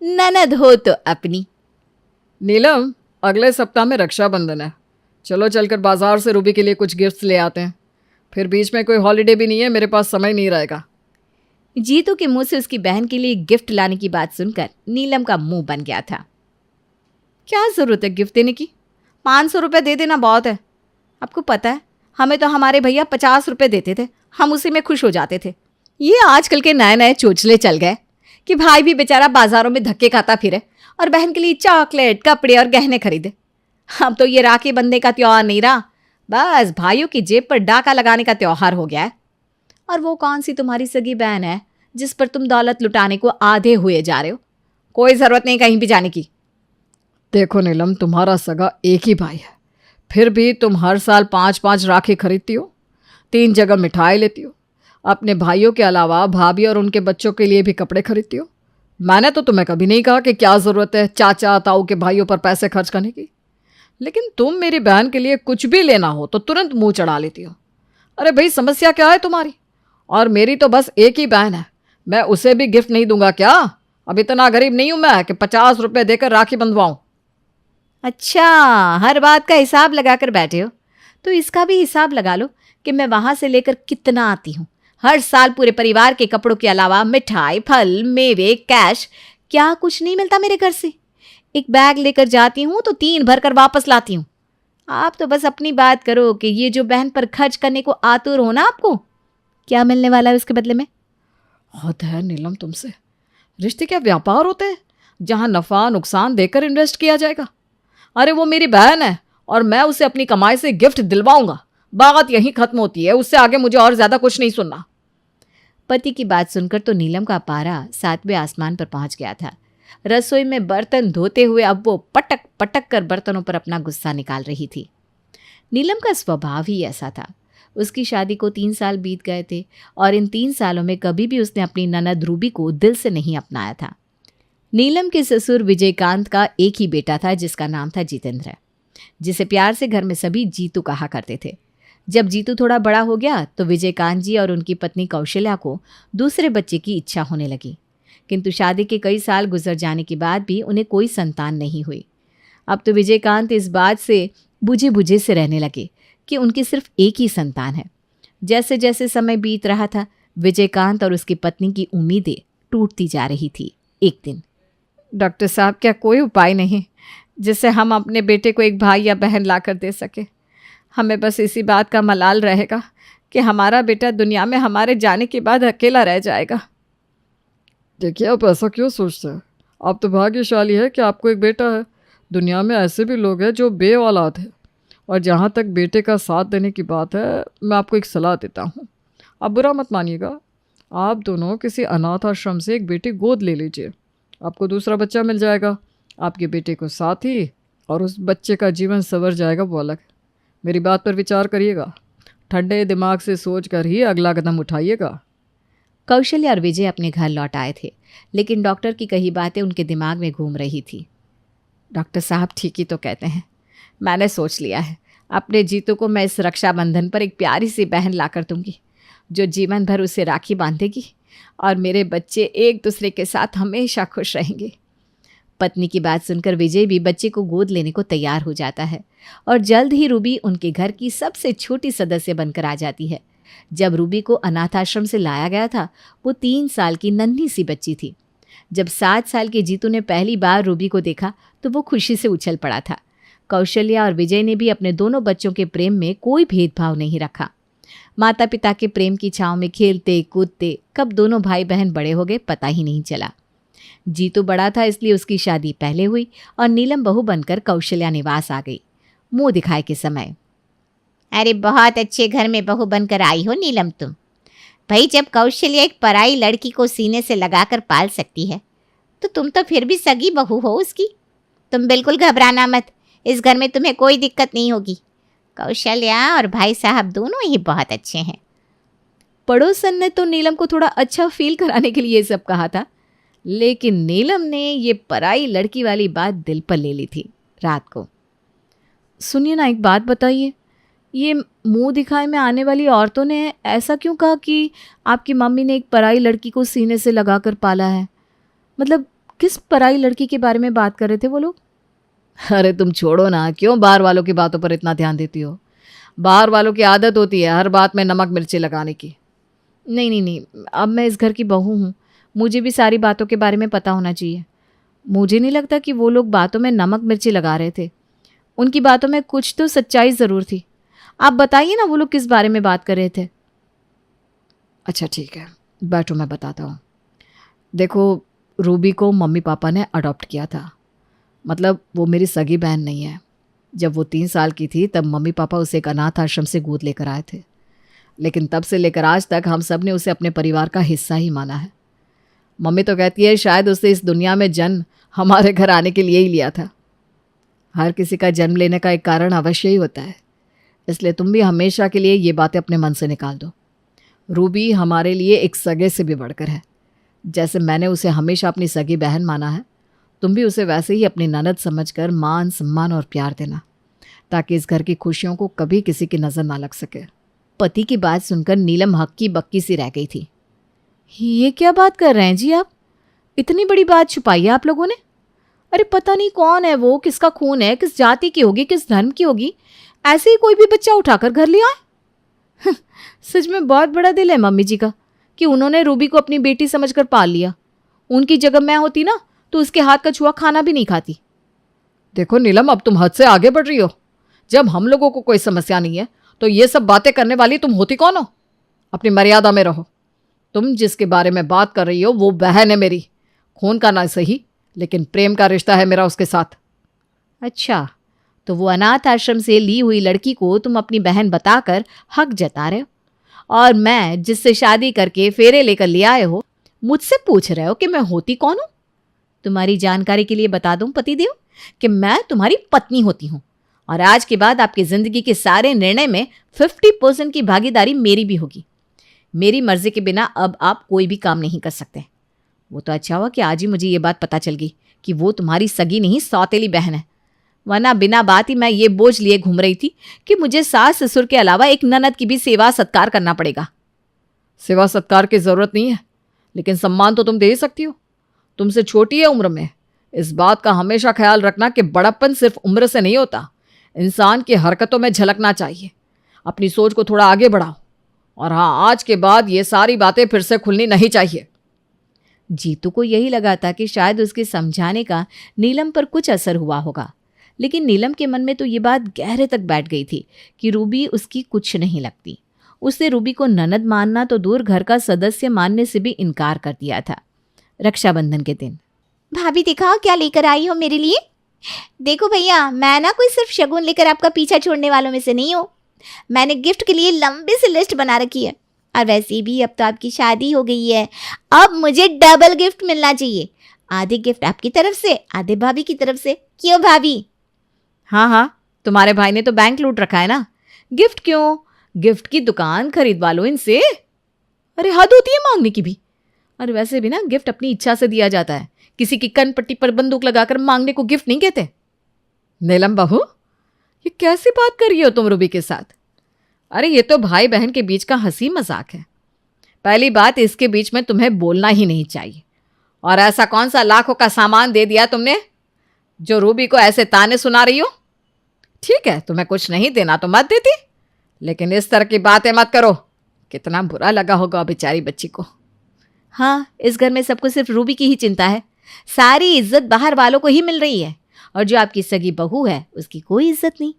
ननद हो तो अपनी। नीलम, अगले सप्ताह में रक्षाबंधन है। चलो चलकर बाजार से रूबी के लिए कुछ गिफ्ट्स ले आते हैं। फिर बीच में कोई हॉलीडे भी नहीं है, मेरे पास समय नहीं रहेगा। जीतू के मुंह से उसकी बहन के लिए गिफ्ट लाने की बात सुनकर नीलम का मुंह बन गया था। क्या जरूरत है गिफ्ट देने की? 500 रुपये दे देना बहुत है। आपको पता है, हमें तो हमारे भैया 50 रुपये देते थे, हम उसी में खुश हो जाते थे। ये आजकल के नए नए चोचले चल गए कि भाई भी बेचारा बाजारों में धक्के खाता फिरे और बहन के लिए चॉकलेट, कपड़े और गहने खरीदे। अब तो ये राखी बंधने का त्योहार नहीं रहा, बस भाइयों की जेब पर डाका लगाने का त्योहार हो गया है। और वो कौन सी तुम्हारी सगी बहन है जिस पर तुम दौलत लुटाने को आधे हुए जा रहे हो? कोई जरूरत नहीं कहीं भी जाने की। देखो नीलम, तुम्हारा सगा एक ही भाई है, फिर भी तुम हर साल 5-5 राखी खरीदती हो, 3 जगह मिठाई लेती हो, अपने भाइयों के अलावा भाभी और उनके बच्चों के लिए भी कपड़े खरीदती हो। मैंने तो तुम्हें कभी नहीं कहा कि क्या ज़रूरत है चाचा ताऊ के भाइयों पर पैसे खर्च करने की, लेकिन तुम मेरी बहन के लिए कुछ भी लेना हो तो तुरंत मुंह चढ़ा लेती हो। अरे भाई, समस्या क्या है तुम्हारी? और मेरी तो बस एक ही बहन है, मैं उसे भी गिफ्ट नहीं दूंगा क्या? अब इतना गरीब नहीं हूं मैं कि 50 रुपये देकर राखी बंधवाऊं। अच्छा, हर बात का हिसाब लगाकर बैठे हो, तो इसका भी हिसाब लगा लो कि मैं वहां से लेकर कितना आती हूँ। हर साल पूरे परिवार के कपड़ों के अलावा मिठाई, फल, मेवे, कैश, क्या कुछ नहीं मिलता मेरे घर से। एक बैग लेकर जाती हूँ तो 3 भर कर वापस लाती हूँ। आप तो बस अपनी बात करो कि ये जो बहन पर खर्च करने को आतुर हो ना, आपको क्या मिलने वाला है उसके बदले में? हद है नीलम तुमसे। रिश्ते क्या व्यापार होते हैं जहां नफा नुकसान देकर इन्वेस्ट किया जाएगा? अरे वो मेरी बहन है और मैं उसे अपनी कमाई से गिफ्ट दिलवाऊंगा, बात यहीं खत्म होती है। उससे आगे मुझे और ज्यादा कुछ नहीं सुनना। पति की बात सुनकर तो नीलम का पारा 7वें आसमान पर पहुंच गया था। रसोई में बर्तन धोते हुए अब वो पटक पटक कर बर्तनों पर अपना गुस्सा निकाल रही थी। नीलम का स्वभाव ही ऐसा था। उसकी शादी को 3 साल बीत गए थे और इन 3 सालों में कभी भी उसने अपनी ननद रूबी को दिल से नहीं अपनाया था। नीलम के ससुर विजयकांत का एक ही बेटा था जिसका नाम था जितेंद्र, जिसे प्यार से घर में सभी जीतू कहा करते थे। जब जीतू थोड़ा बड़ा हो गया तो विजयकांत जी और उनकी पत्नी कौशल्या को दूसरे बच्चे की इच्छा होने लगी, किंतु शादी के कई साल गुजर जाने के बाद भी उन्हें कोई संतान नहीं हुई। अब तो विजयकांत इस बात से बुझे बुझे से रहने लगे कि उनकी सिर्फ एक ही संतान है। जैसे जैसे समय बीत रहा था, विजयकांत और उसकी पत्नी की उम्मीदें टूटती जा रही थी। एक दिन, डॉक्टर साहब, क्या कोई उपाय नहीं जिससे हम अपने बेटे को एक भाई या बहन ला कर दे सके? हमें बस इसी बात का मलाल रहेगा कि हमारा बेटा दुनिया में हमारे जाने के बाद अकेला रह जाएगा। देखिए, आप ऐसा क्यों सोचते हैं? आप तो भाग्यशाली है कि आपको एक बेटा है। दुनिया में ऐसे भी लोग हैं जो बे औलाद है। और जहाँ तक बेटे का साथ देने की बात है, मैं आपको एक सलाह देता हूँ। आप बुरा मत मानिएगा, आप दोनों किसी अनाथ आश्रम से एक बेटी गोद ले लीजिए। आपको दूसरा बच्चा मिल जाएगा, आपके बेटे को साथ ही, और उस बच्चे का जीवन संवर जाएगा, वो अलग। मेरी बात पर विचार करिएगा, ठंडे दिमाग से सोच कर ही अगला कदम उठाइएगा। कौशल्या और विजय अपने घर लौट आए थे, लेकिन डॉक्टर की कही बातें उनके दिमाग में घूम रही थी। डॉक्टर साहब ठीक ही तो कहते हैं, मैंने सोच लिया है, अपने जीतू को मैं इस रक्षाबंधन पर एक प्यारी सी बहन लाकर दूंगी जो जीवन भर उसे राखी बांधेगी और मेरे बच्चे एक दूसरे के साथ हमेशा खुश रहेंगे। पत्नी की बात सुनकर विजय भी बच्चे को गोद लेने को तैयार हो जाता है और जल्द ही रूबी उनके घर की सबसे छोटी सदस्य बनकर आ जाती है। जब रूबी को अनाथ आश्रम से लाया गया था, वो 3 साल की नन्ही सी बच्ची थी। जब 7 साल के जीतू ने पहली बार रूबी को देखा तो वो खुशी से उछल पड़ा था। कौशल्या और विजय ने भी अपने दोनों बच्चों के प्रेम में कोई भेदभाव नहीं रखा। माता पिता के प्रेम की छांव में खेलते कूदते कब दोनों भाई बहन बड़े हो गए पता ही नहीं चला। जीतू बड़ा था, इसलिए उसकी शादी पहले हुई और नीलम बहू बनकर कौशल्या निवास आ गई मुंह दिखाए के समय। अरे बहुत अच्छे घर में बहू बनकर आई हो नीलम तुम। भाई, जब कौशल्या एक पराई लड़की को सीने से लगाकर पाल सकती है तो तुम तो फिर भी सगी बहू हो उसकी। तुम बिल्कुल घबराना मत, इस घर में तुम्हें कोई दिक्कत नहीं होगी। कौशल्या और भाई साहब दोनों ही बहुत अच्छे हैं। पड़ोसन ने तो नीलम को थोड़ा अच्छा फील कराने के लिए ये सब कहा था, लेकिन नीलम ने ये पराई लड़की वाली बात दिल पर ले ली थी रात को। सुनिए ना, एक बात बताइए, ये मुंह दिखाए में आने वाली औरतों ने ऐसा क्यों कहा कि आपकी मम्मी ने एक पराई लड़की को सीने से लगाकर पाला है? मतलब किस पराई लड़की के बारे में बात कर रहे थे वो लोग? अरे तुम छोड़ो ना, क्यों बाहर वालों की बातों पर इतना ध्यान देती हो? बाहर वालों की आदत होती है हर बात में नमक मिर्ची लगाने की। नहीं नहीं नहीं, अब मैं इस घर की बहू हूँ, मुझे भी सारी बातों के बारे में पता होना चाहिए। मुझे नहीं लगता कि वो लोग बातों में नमक मिर्ची लगा रहे थे। उनकी बातों में कुछ तो सच्चाई ज़रूर थी। आप बताइए ना वो लोग किस बारे में बात कर रहे थे। अच्छा ठीक है, बैठो मैं बताता हूँ। देखो, रूबी को मम्मी पापा ने अडॉप्ट किया था। मतलब वो मेरी सगी बहन नहीं है। जब वो 3 साल की थी तब मम्मी पापा उसे एक अनाथ आश्रम से गोद लेकर आए थे, लेकिन तब से लेकर आज तक हम सब ने उसे अपने परिवार का हिस्सा ही माना है। मम्मी तो कहती है शायद उसे इस दुनिया में जन्म हमारे घर आने के लिए ही लिया था। हर किसी का जन्म लेने का एक कारण अवश्य ही होता है, इसलिए तुम भी हमेशा के लिए ये बातें अपने मन से निकाल दो। रूबी हमारे लिए एक सगे से भी बढ़कर है। जैसे मैंने उसे हमेशा अपनी सगी बहन माना है, तुम भी उसे वैसे ही अपनी ननद समझकर मान सम्मान और प्यार देना, ताकि इस घर की खुशियों को कभी किसी की नज़र ना लग सके। पति की बात सुनकर नीलम हक्की बक्की सी रह गई थी। ये क्या बात कर रहे हैं जी आप? इतनी बड़ी बात छुपाई है आप लोगों ने? अरे पता नहीं कौन है वो, किसका खून है, किस जाति की होगी, किस धर्म की होगी, ऐसे ही कोई भी बच्चा उठाकर घर ले आए। सच में बहुत बड़ा दिल है मम्मी जी का कि उन्होंने रूबी को अपनी बेटी समझकर पाल लिया। उनकी जगह मैं होती ना तो उसके हाथ का छुआ खाना भी नहीं खाती। देखो नीलम, अब तुम हद से आगे बढ़ रही हो। जब हम लोगों को कोई समस्या नहीं है तो ये सब बातें करने वाली तुम होती कौन हो? अपनी मर्यादा में रहो। तुम जिसके बारे में बात कर रही हो वो बहन है मेरी। खून का ना सही, लेकिन प्रेम का रिश्ता है मेरा उसके साथ। अच्छा, तो वो अनाथ आश्रम से ली हुई लड़की को तुम अपनी बहन बताकर हक जता रहे हो, और मैं जिससे शादी करके फेरे लेकर ले आए हो मुझसे पूछ रहे हो कि मैं होती कौन हूं? तुम्हारी जानकारी के लिए बता दूं पतिदेव कि मैं तुम्हारी पत्नी होती हूं, और आज के बाद आपकी जिंदगी के सारे निर्णय में 50% की भागीदारी मेरी भी होगी। मेरी मर्जी के बिना अब आप कोई भी काम नहीं कर सकते। वो तो अच्छा हुआ कि आज ही मुझे ये बात पता चल गई कि वो तुम्हारी सगी नहीं सौतेली बहन है, वरना बिना बात ही मैं ये बोझ लिए घूम रही थी कि मुझे सास ससुर के अलावा एक ननद की भी सेवा सत्कार करना पड़ेगा। सेवा सत्कार की जरूरत नहीं है, लेकिन सम्मान तो तुम दे ही सकती हो। तुमसे छोटी है उम्र में। इस बात का हमेशा ख्याल रखना कि बड़प्पन सिर्फ उम्र से नहीं होता, इंसान की हरकतों में झलकना चाहिए। अपनी सोच को थोड़ा आगे बढ़ाओ, और हाँ, आज के बाद ये सारी बातें फिर से खुलनी नहीं चाहिए। जीतू को यही लगा था कि शायद उसके समझाने का नीलम पर कुछ असर हुआ होगा, लेकिन नीलम के मन में तो ये बात गहरे तक बैठ गई थी कि रूबी उसकी कुछ नहीं लगती। उसने रूबी को ननद मानना तो दूर, घर का सदस्य मानने से भी इनकार कर दिया था। रक्षाबंधन के दिन भाभी दिखाओ क्या लेकर आई हो मेरे लिए। देखो भैया, मैं ना कोई सिर्फ शगुन लेकर आपका पीछा छोड़ने वालों में से नहीं हूँ। मैंने गिफ्ट के लिए लंबी सी लिस्ट बना रखी है, और वैसे भी अब तो आपकी शादी हो गई है, अब मुझे डबल गिफ्ट मिलना चाहिए। आधे गिफ्ट आपकी तरफ से, आधे भाभी की तरफ से। क्यों भाभी? हाँ हाँ, तुम्हारे भाई ने तो बैंक लूट रखा है ना, गिफ्ट क्यों? गिफ्ट की दुकान खरीदवा लो इनसे। अरे हद होती है मांगने की भी। और वैसे भी ना गिफ्ट अपनी इच्छा से दिया जाता है, किसी की कन पट्टी पर बंदूक लगाकर मांगने को गिफ्ट नहीं कहते। नीलम बहू, ये कैसी बात कर रही हो तुम रूबी के साथ? अरे ये तो भाई बहन के बीच का हंसी मजाक है। पहली बात, इसके बीच में तुम्हें बोलना ही नहीं चाहिए। और ऐसा कौन सा लाखों का सामान दे दिया तुमने जो रूबी को ऐसे ताने सुना रही हो? ठीक है, तुम्हें कुछ नहीं देना तो मत देती, लेकिन इस तरह की बातें मत करो। कितना बुरा लगा होगा बेचारी बच्ची को। हाँ, इस घर में सबको सिर्फ रूबी की ही चिंता है। सारी इज्जत बाहर वालों को ही मिल रही है, और जो आपकी सगी बहू है उसकी कोई इज्जत नहीं।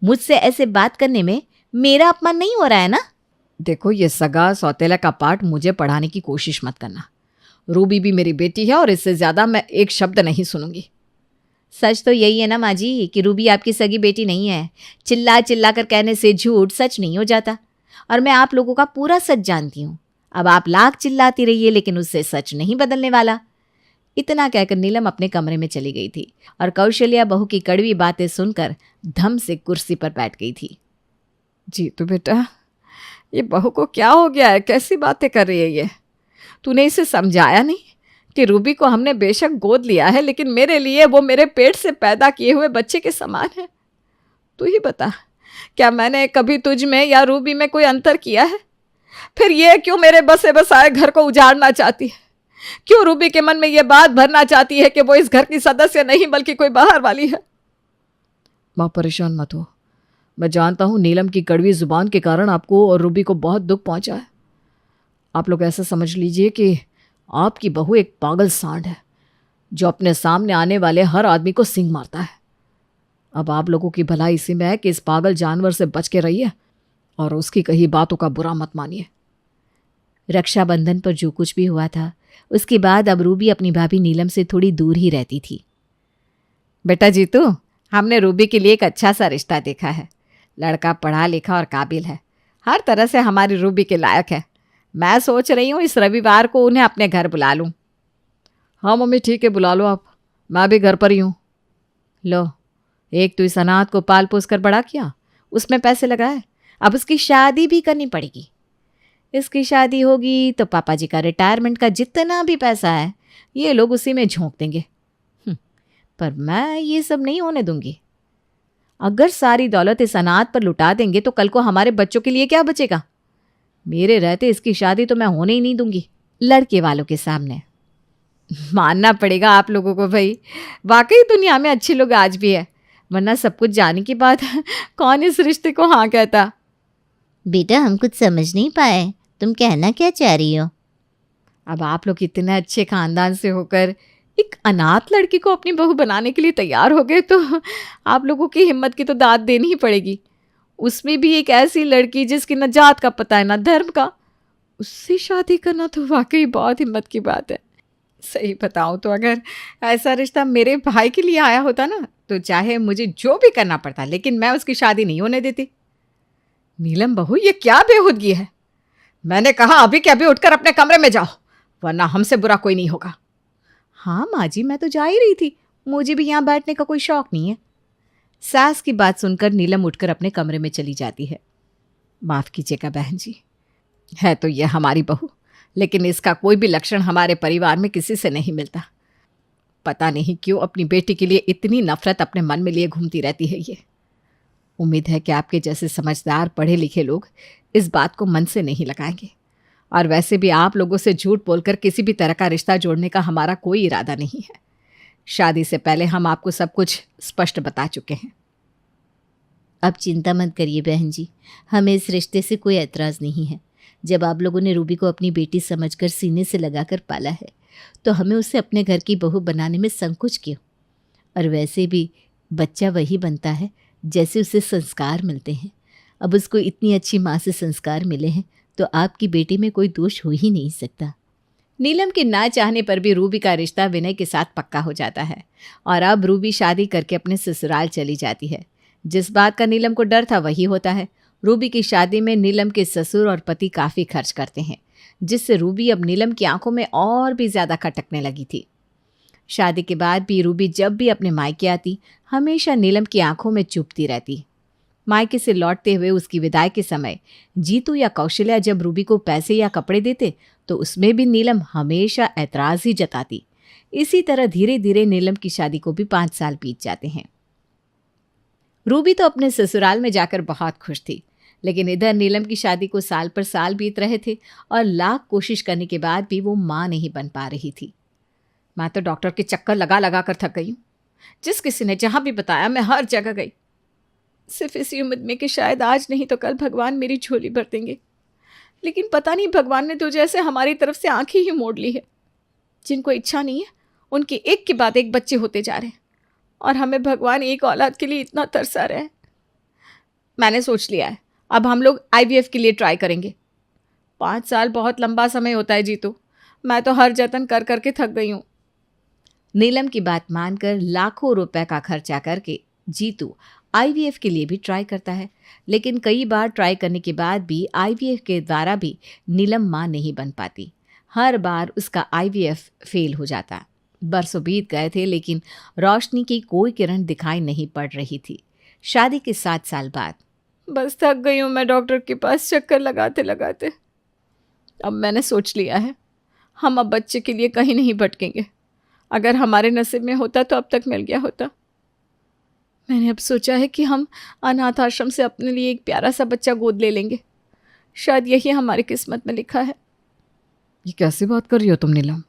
मुझसे ऐसे बात करने में मेरा अपमान नहीं हो रहा है ना? देखो, ये सगा सौतेला का पाठ मुझे पढ़ाने की कोशिश मत करना। रूबी भी मेरी बेटी है, और इससे ज्यादा मैं एक शब्द नहीं सुनूंगी। सच तो यही है ना माँ जी कि रूबी आपकी सगी बेटी नहीं है। चिल्ला चिल्ला कर कहने से झूठ सच नहीं हो जाता, और मैं आप लोगों का पूरा सच जानती हूँ। अब आप लाख चिल्लाती रहिए, लेकिन उससे सच नहीं बदलने वाला। इतना कहकर नीलम अपने कमरे में चली गई थी, और कौशल्या बहू की कड़वी बातें सुनकर धम से कुर्सी पर बैठ गई थी। जीतू बेटा, ये बहू को क्या हो गया है? कैसी बातें कर रही है ये? तूने इसे समझाया नहीं कि रूबी को हमने बेशक गोद लिया है, लेकिन मेरे लिए वो मेरे पेट से पैदा किए हुए बच्चे के समान है। तू ही बता, क्या मैंने कभी तुझ में या रूबी में कोई अंतर किया है? फिर ये क्यों मेरे बसे बसाए घर को उजाड़ना चाहती है? क्यों रूबी के मन में यह बात भरना चाहती है कि वो इस घर की सदस्य नहीं बल्कि कोई बाहर वाली है? माँ परेशान मत हो, मैं जानता हूँ नीलम की कड़वी जुबान के कारण आपको और रूबी को बहुत दुख पहुंचा है। आप लोग ऐसा समझ लीजिए कि आपकी बहू एक पागल सांड है जो अपने सामने आने वाले हर आदमी को सींग मारता है। अब आप लोगों की भलाई इसी में है कि इस पागल जानवर से बच के रहिए और उसकी कही बातों का बुरा मत मानिए। रक्षाबंधन पर जो कुछ भी हुआ था उसके बाद अब रूबी अपनी भाभी नीलम से थोड़ी दूर ही रहती थी। बेटा जीतू, हमने रूबी के लिए एक अच्छा सा रिश्ता देखा है। लड़का पढ़ा लिखा और काबिल है, हर तरह से हमारी रूबी के लायक है। मैं सोच रही हूँ इस रविवार को उन्हें अपने घर बुला लूँ। हाँ मम्मी ठीक है, बुला लो आप, मैं भी घर पर ही हूँ। लो, एक तो इस अनाथ को पाल पोस कर बड़ा किया, उसमें पैसे लगाए, अब उसकी शादी भी करनी पड़ेगी। इसकी शादी होगी तो पापा जी का रिटायरमेंट का जितना भी पैसा है ये लोग उसी में झोंक देंगे। पर मैं ये सब नहीं होने दूंगी। अगर सारी दौलत इस अनाथ पर लुटा देंगे तो कल को हमारे बच्चों के लिए क्या बचेगा? मेरे रहते इसकी शादी तो मैं होने ही नहीं दूंगी लड़के वालों के सामने। मानना पड़ेगा आप लोगों को भाई, वाकई दुनिया में अच्छे लोग आज भी है, वरना सब कुछ जाने की बात कौन इस रिश्ते को हाँ कहता। बेटा हम कुछ समझ नहीं पाए, तुम कहना क्या चाह रही हो? अब आप लोग इतने अच्छे खानदान से होकर एक अनाथ लड़की को अपनी बहू बनाने के लिए तैयार हो गए तो आप लोगों की हिम्मत की तो दाद देनी ही पड़ेगी। उसमें भी एक ऐसी लड़की जिसकी न जात का पता है न धर्म का, उससे शादी करना तो वाकई बहुत हिम्मत की बात है। सही बताऊं तो अगर ऐसा रिश्ता मेरे भाई के लिए आया होता ना तो चाहे मुझे जो भी करना पड़ता लेकिन मैं उसकी शादी नहीं होने देती। नीलम बहू, ये क्या बेहूदगी है? मैंने कहा अभी के अभी उठकर अपने कमरे में जाओ, वरना हमसे बुरा कोई नहीं होगा। हाँ माँ जी, मैं तो जा ही रही थी, मुझे भी यहाँ बैठने का कोई शौक नहीं है। सास की बात सुनकर नीलम उठकर अपने कमरे में चली जाती है। माफ़ कीजिएगा बहन जी, है तो यह हमारी बहू, लेकिन इसका कोई भी लक्षण हमारे परिवार में किसी से नहीं मिलता। पता नहीं क्यों अपनी बेटी के लिए इतनी नफरत अपने मन में लिए घूमती रहती है ये। उम्मीद है कि आपके जैसे समझदार पढ़े लिखे लोग इस बात को मन से नहीं लगाएंगे। और वैसे भी आप लोगों से झूठ बोलकर किसी भी तरह का रिश्ता जोड़ने का हमारा कोई इरादा नहीं है। शादी से पहले हम आपको सब कुछ स्पष्ट बता चुके हैं। अब चिंता मत करिए बहन जी, हमें इस रिश्ते से कोई एतराज़ नहीं है। जब आप लोगों ने रूबी को अपनी बेटी समझकर सीने से लगाकर पाला है तो हमें उसे अपने घर की बहू बनाने में संकोच क्यों? और वैसे भी बच्चा वही बनता है जैसे उसे संस्कार मिलते हैं। अब उसको इतनी अच्छी माँ से संस्कार मिले हैं तो आपकी बेटी में कोई दोष हो ही नहीं सकता। नीलम के ना चाहने पर भी रूबी का रिश्ता विनय के साथ पक्का हो जाता है और अब रूबी शादी करके अपने ससुराल चली जाती है। जिस बात का नीलम को डर था वही होता है। रूबी की शादी में नीलम के ससुर और पति काफ़ी खर्च करते हैं, जिससे रूबी अब नीलम की आंखों में और भी ज़्यादा खटकने लगी थी। शादी के बाद भी रूबी जब भी अपने मायके आती हमेशा नीलम की आंखों में चुभती रहती। मायके से लौटते हुए उसकी विदाई के समय जीतू या कौशल्या जब रूबी को पैसे या कपड़े देते तो उसमें भी नीलम हमेशा ऐतराज़ ही जताती। इसी तरह धीरे धीरे नीलम की शादी को भी 5 साल बीत जाते हैं। रूबी तो अपने ससुराल में जाकर बहुत खुश थी, लेकिन इधर नीलम की शादी को साल पर साल बीत रहे थे और लाख कोशिश करने के बाद भी वो माँ नहीं बन पा रही थी। मैं तो डॉक्टर के चक्कर लगा लगा कर थक गई हूँ। जिस किसी ने जहाँ भी बताया मैं हर जगह गई, सिर्फ इसी उम्मीद में कि शायद आज नहीं तो कल भगवान मेरी झोली भर देंगे। लेकिन पता नहीं भगवान ने तो जैसे हमारी तरफ से आंखें ही मोड़ ली है। जिनको इच्छा नहीं है उनके एक के बाद एक बच्चे होते जा रहे हैं और हमें भगवान एक औलाद के लिए इतना तरसा रहा है। मैंने सोच लिया है अब हम लोग IVF के लिए ट्राई करेंगे। 5 साल बहुत लंबा समय होता है जीतू, मैं तो हर जतन कर करके थक गई हूँ। नीलम की बात मानकर लाखों रुपए का खर्चा करके जीतू IVF के लिए भी ट्राई करता है, लेकिन कई बार ट्राई करने के बाद भी IVF के द्वारा भी नीलम माँ नहीं बन पाती। हर बार उसका IVF फेल हो जाता। बरसों बीत गए थे लेकिन रोशनी की कोई किरण दिखाई नहीं पड़ रही थी। शादी के 7 साल बाद बस थक गई हूँ मैं डॉक्टर के पास चक्कर लगाते लगाते। अब मैंने सोच लिया है हम अब बच्चे के लिए कहीं नहीं भटकेंगे। अगर हमारे नसीब में होता तो अब तक मिल गया होता। मैंने अब सोचा है कि हम अनाथ आश्रम से अपने लिए एक प्यारा सा बच्चा गोद ले लेंगे। शायद यही हमारी किस्मत में लिखा है। ये कैसी बात कर रही हो तुम नीलम?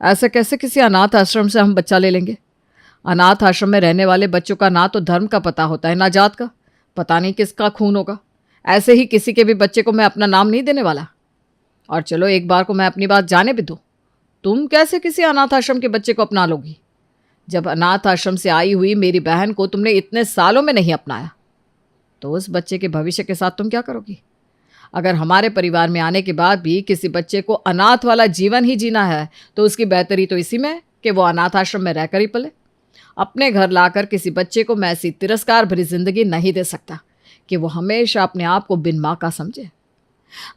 ऐसे कैसे किसी अनाथ आश्रम से हम बच्चा ले लेंगे? अनाथ आश्रम में रहने वाले बच्चों का ना तो धर्म का पता होता है ना जात का। पता नहीं किसका खून होगा। ऐसे ही किसी के भी बच्चे को मैं अपना नाम नहीं देने वाला। और चलो एक बार को मैं अपनी बात जाने भी दूँ, तुम कैसे किसी अनाथ आश्रम के बच्चे को अपना लोगी? जब अनाथ आश्रम से आई हुई मेरी बहन को तुमने इतने सालों में नहीं अपनाया तो उस बच्चे के भविष्य के साथ तुम क्या करोगी? अगर हमारे परिवार में आने के बाद भी किसी बच्चे को अनाथ वाला जीवन ही जीना है तो उसकी बेहतरी तो इसी में है कि वो अनाथ आश्रम में रहकर ही पले। अपने घर लाकर किसी बच्चे को मैं ऐसी तिरस्कार भरी जिंदगी नहीं दे सकता कि वो हमेशा अपने आप को बिन माँ का समझे।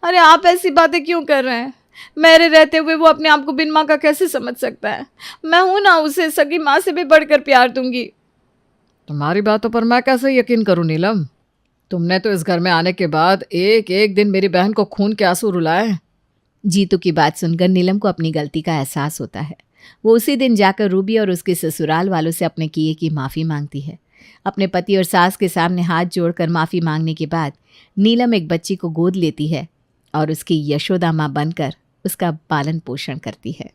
अरे आप ऐसी बातें क्यों कर रहे हैं? मेरे रहते हुए वो अपने आप को बिन माँ का कैसे समझ सकता है? मैं हूं ना, उसे सगी माँ से भी बढ़कर प्यार दूंगी। तुम्हारी बातों पर मैं कैसे यकीन करूं नीलम? तुमने तो इस घर में आने के बाद एक एक दिन मेरी बहन को खून के आंसू रुलाए। जीतू की बात सुनकर नीलम को अपनी गलती का एहसास होता है। वो उसी दिन जाकर रूबी और उसके ससुराल वालों से अपने किए की माफ़ी मांगती है। अपने पति और सास के सामने हाथ जोड़कर माफ़ी मांगने के बाद नीलम एक बच्ची को गोद लेती है और उसकी यशोदा माँ बनकर उसका पालन पोषण करती है।